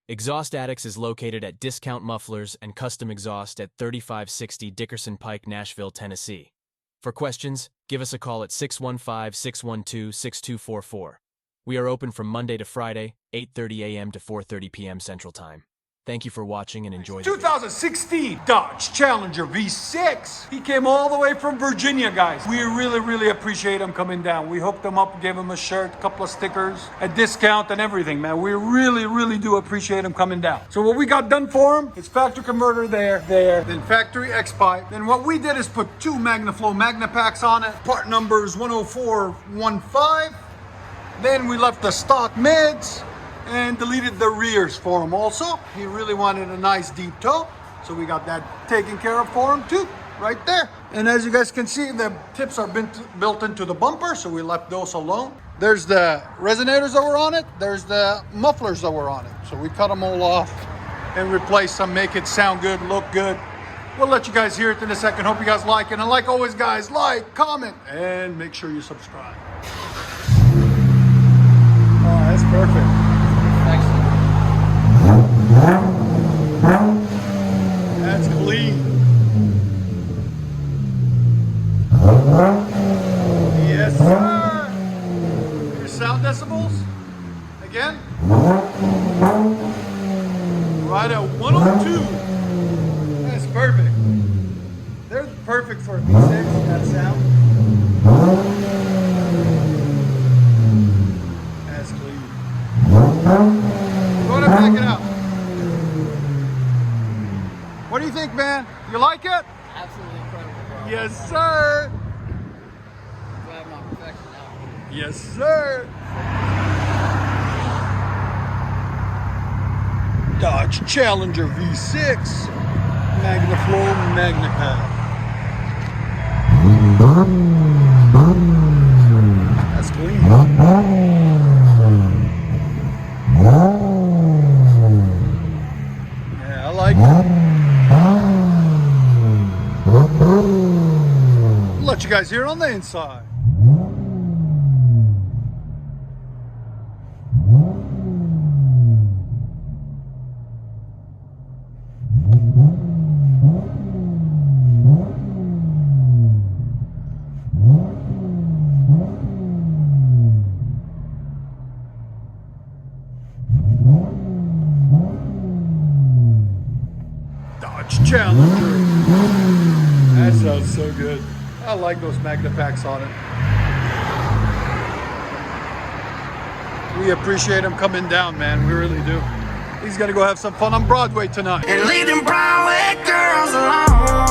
Exhaust Addicts is located at Discount Mufflers and Custom Exhaust at 3560 Dickerson Pike, Nashville, Tennessee. For questions, give us a call at 615-612-6244. We are open from Monday to Friday, 8:30 a.m. to 4:30 p.m. Central Time. Thank you for watching and enjoy the 2016 Dodge Challenger V6. He came all the way from Virginia, guys. We really appreciate him coming down. We hooked him up, gave him a shirt, a couple of stickers, a discount and everything, man. We really do appreciate him coming down. So what we got done for him is factory converter there, then factory X-pipe. Then what we did is put two MAGNAFLOW MAGNAPACKS on it. Part number is 10415. Then we left the stock mids and deleted the rears for him also. He really wanted a nice deep toe, so we got that taken care of for him too, right there. And as you guys can see, the tips are built into the bumper, so we left those alone. There's the resonators that were on it, there's the mufflers that were on it. So we cut them all off and replaced them, make it sound good, look good. We'll let you guys hear it in a second. Hope you guys like it. And like always, guys, like, comment, and make sure you subscribe. Oh, that's perfect. That's clean. Yes, sir. Your sound decibels. Again. Right at 102. That's perfect. They're perfect for a V6, that sound. That's clean. Go ahead and back it out. What do you think, man? You like it? Absolutely incredible, bro. Yes, sir. Driving on perfection now. Yes, sir. Dodge Challenger V6 MAGNAFLOW MAGNAPACKS. That's clean. Yeah, I like it. Let you guys hear it on the inside. Dodge Challenger. That sounds so good. I like those MAGNAPACKS on it. We appreciate him coming down, man. We really do. He's gonna go have some fun on Broadway tonight. And leave them brown girls alone.